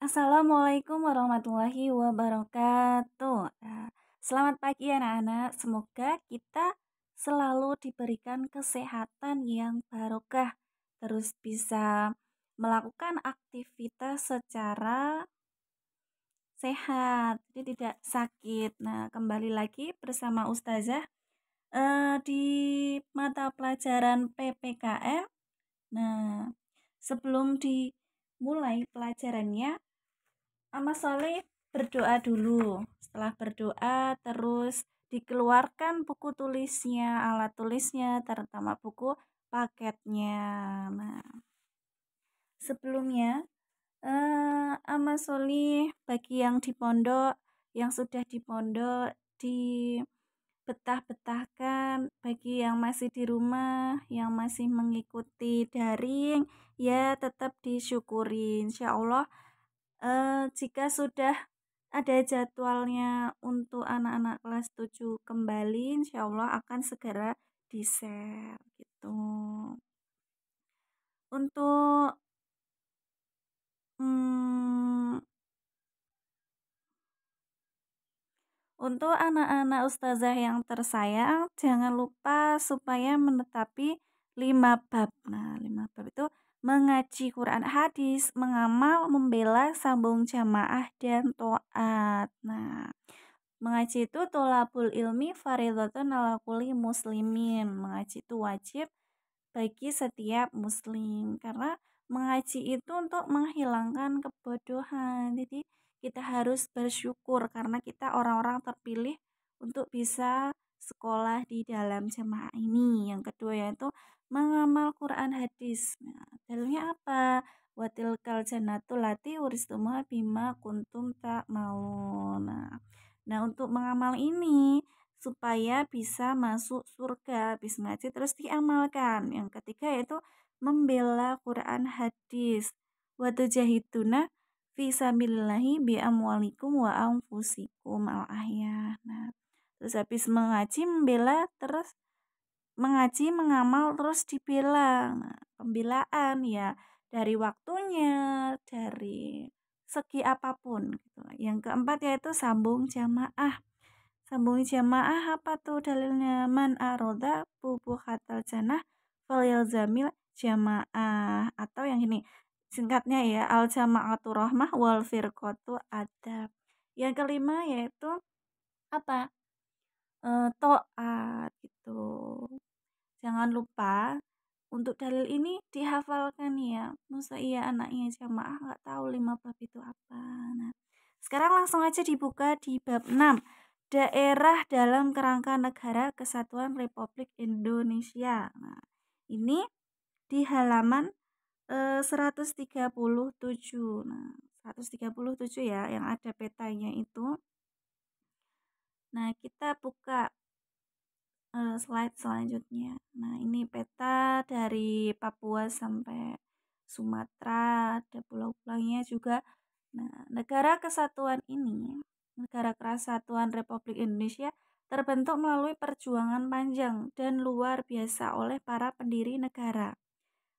Assalamualaikum warahmatullahi wabarakatuh. Selamat pagi anak-anak. Semoga kita selalu diberikan kesehatan yang barokah, terus bisa melakukan aktivitas secara sehat, jadi tidak sakit. Nah, kembali lagi bersama Ustazah di mata pelajaran PPKM. Nah, sebelum dimulai pelajarannya, Mas Soleh berdoa dulu. Setelah berdoa, terus dikeluarkan buku tulisnya, alat tulisnya, terutama buku paketnya. Nah, sebelumnya, Mas Soleh bagi yang di pondok, yang sudah di pondok, betah-betahkan. Bagi yang masih di rumah, yang masih mengikuti daring, ya tetap disyukuri. Insya Allah, jika sudah ada jadwalnya untuk anak-anak kelas 7 kembali, insya Allah akan segera di-share gitu. Untuk hmm, untuk anak-anak ustazah yang tersayang, jangan lupa supaya menetapi 5 bab. Nah, 5 bab itu mengaji Quran hadis, mengamal, membela, sambung jamaah, dan to'at. Nah, mengaji itu tolabul ilmi faridhatun ala kulli muslimin. Mengaji itu wajib bagi setiap muslim, karena mengaji itu untuk menghilangkan kebodohan. Jadi kita harus bersyukur karena kita orang-orang terpilih untuk bisa sekolah di dalam jemaah ini. Yang kedua yaitu mengamal Quran hadis. Nah, dalilnya apa? Watilkal jannatul lati uristumuha bima kuntum tak mau. Nah, untuk mengamal ini supaya bisa masuk surga, habis ngaji terus diamalkan. Yang ketiga yaitu membela Quran hadis. Wa tujahiduna fi sabilillahi bi amwalikum wa anfusikum al-ayah. Nah, terus habis mengaji membela, terus mengaji mengamal terus dibela. Nah, pembelaan ya dari waktunya, dari segi apapun gitu. Yang keempat yaitu sambung jamaah. Sambung jamaah apa tuh dalilnya? Man aroda bubuhatal janah falyalzamil jamaah. Atau yang ini singkatnya ya, al jama'atu rahmah wal firqatu adab. Yang kelima yaitu apa? To'at gitu. Jangan lupa untuk dalil ini dihafalkan ya. Masa iya anaknya jamaah nggak tahu 5 bab itu apa. Nah, sekarang langsung aja dibuka di bab 6. Daerah dalam kerangka negara kesatuan Republik Indonesia. Nah, ini di halaman 137. Nah, 137 ya yang ada petanya itu. Nah, kita buka slide selanjutnya. Nah, ini peta dari Papua sampai Sumatera, ada pulau-pulaunya juga. Nah, negara kesatuan ini, negara kesatuan Republik Indonesia terbentuk melalui perjuangan panjang dan luar biasa oleh para pendiri negara,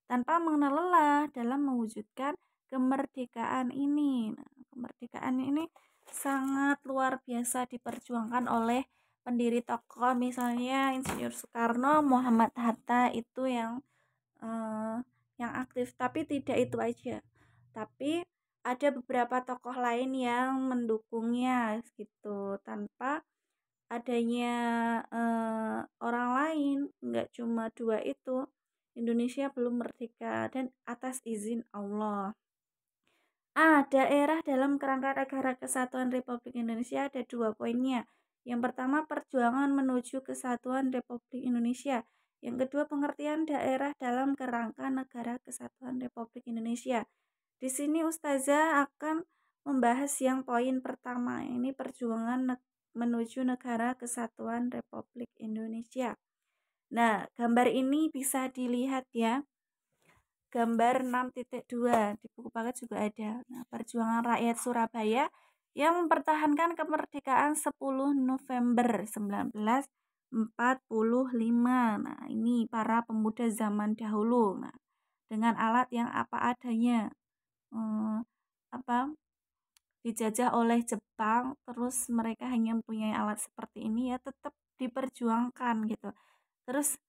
tanpa mengenal lelah dalam mewujudkan kemerdekaan ini. Nah, kemerdekaan ini sangat luar biasa diperjuangkan oleh pendiri tokoh, misalnya Insinyur Soekarno, Muhammad Hatta itu eh, yang aktif. Tapi tidak itu aja, tapi ada beberapa tokoh lain yang mendukungnya gitu. Tanpa adanya orang lain, nggak cuma dua itu, Indonesia belum merdeka dan atas izin Allah. Daerah dalam kerangka negara kesatuan Republik Indonesia ada 2 poinnya. Yang pertama, perjuangan menuju kesatuan Republik Indonesia. Yang kedua, pengertian daerah dalam kerangka negara kesatuan Republik Indonesia. Di sini Ustazah akan membahas yang poin pertama, ini perjuangan menuju negara kesatuan Republik Indonesia. Nah, gambar ini bisa dilihat ya. Gambar 6.2 di buku paket juga ada. Nah, perjuangan rakyat Surabaya yang mempertahankan kemerdekaan 10 November 1945. Nah, ini para pemuda zaman dahulu. Nah, dengan alat yang apa adanya. Apa? dijajah oleh Jepang, terus mereka hanya mempunyai alat seperti ini ya tetap diperjuangkan gitu. Terus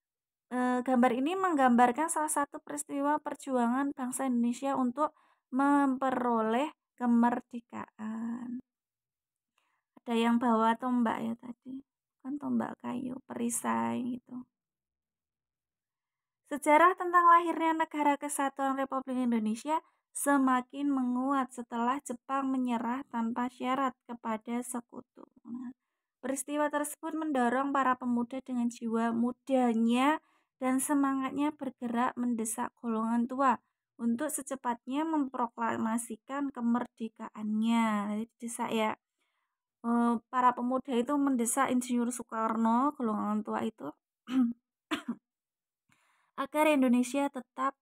gambar ini menggambarkan salah satu peristiwa perjuangan bangsa Indonesia untuk memperoleh kemerdekaan. Ada yang bawa tombak ya tadi, kan tombak kayu, perisai gitu. Sejarah tentang lahirnya Negara Kesatuan Republik Indonesia semakin menguat setelah Jepang menyerah tanpa syarat kepada sekutu. Nah, peristiwa tersebut mendorong para pemuda dengan jiwa mudanya dan semangatnya bergerak mendesak golongan tua untuk secepatnya memproklamasikan kemerdekaannya. Jadi didesak ya. Para pemuda itu mendesak Insinyur Soekarno, golongan tua itu agar Indonesia tetap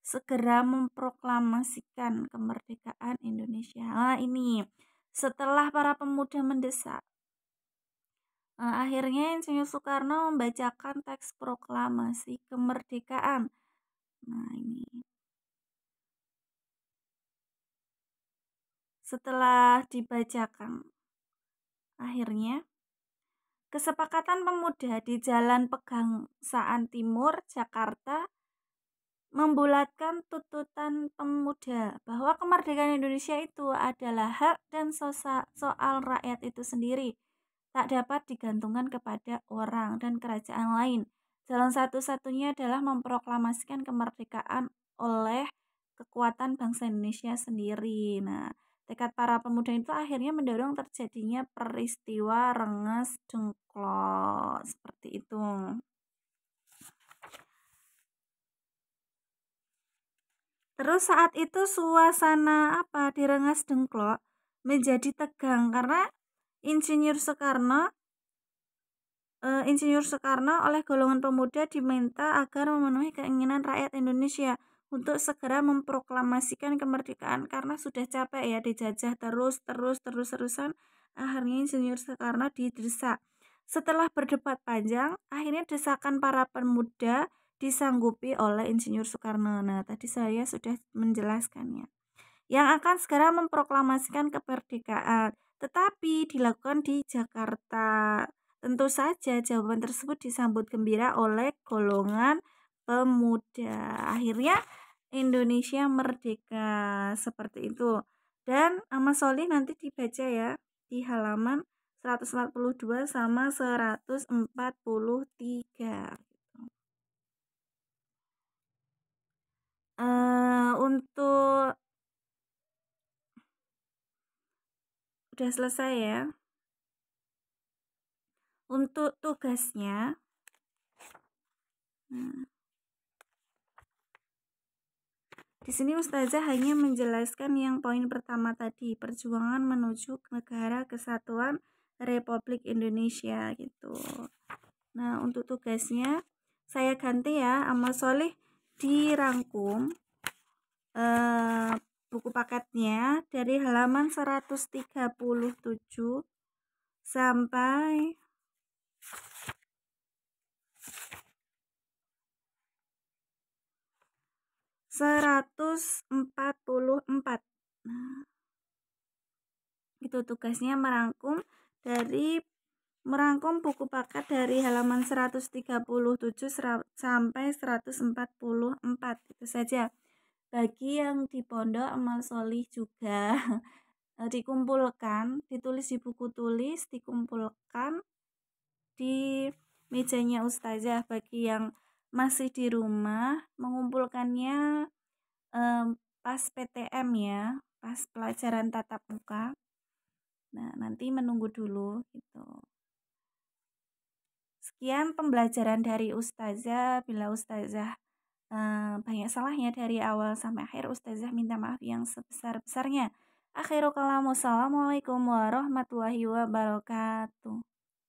segera memproklamasikan kemerdekaan Indonesia. Nah, ini setelah para pemuda mendesak, akhirnya Insinyur Soekarno membacakan teks proklamasi kemerdekaan. Nah, ini setelah dibacakan, akhirnya kesepakatan pemuda di Jalan Pegangsaan Timur, Jakarta membulatkan tuntutan pemuda bahwa kemerdekaan Indonesia itu adalah hak dan soal rakyat itu sendiri, tak dapat digantungkan kepada orang dan kerajaan lain. Jalan satu-satunya adalah memproklamasikan kemerdekaan oleh kekuatan bangsa Indonesia sendiri. Nah, tekad para pemuda itu akhirnya mendorong terjadinya peristiwa Rengas Dengklok seperti itu. Terus saat itu suasana di Rengas Dengklok menjadi tegang karena Insinyur Soekarno oleh golongan pemuda diminta agar memenuhi keinginan rakyat Indonesia untuk segera memproklamasikan kemerdekaan karena sudah capek ya dijajah terusan. Akhirnya Insinyur Soekarno didesak. Setelah berdebat panjang, akhirnya desakan para pemuda disanggupi oleh Insinyur Soekarno. Nah, tadi saya sudah menjelaskannya. Yang akan segera memproklamasikan kemerdekaan, tetapi dilakukan di Jakarta. Tentu saja jawaban tersebut disambut gembira oleh golongan pemuda. Akhirnya Indonesia merdeka seperti itu. Dan Ahmad Sholih nanti dibaca ya di halaman 142 sama 143. Untuk udah selesai ya. Untuk tugasnya, di sini Ustazah hanya menjelaskan yang poin pertama tadi, perjuangan menuju Negara Kesatuan Republik Indonesia gitu. Nah, untuk tugasnya saya ganti ya, Ahmad Sholih dirangkum buku paketnya dari halaman 137 sampai 144. Nah, itu tugasnya merangkum buku paket dari halaman 137 sampai 144. Itu saja. Bagi yang di pondok Amal Sholih juga dikumpulkan, ditulis di buku tulis, dikumpulkan di mejanya Ustazah. Bagi yang masih di rumah, mengumpulkannya pas PTM ya, pas pelajaran tatap muka. Nah, nanti menunggu dulu gitu. Sekian pembelajaran dari Ustazah. Bila Ustazah banyak salahnya dari awal sampai akhir, Ustazah minta maaf yang sebesar-besarnya. Akhirul kalam, wassalamualaikum warahmatullahi wabarakatuh.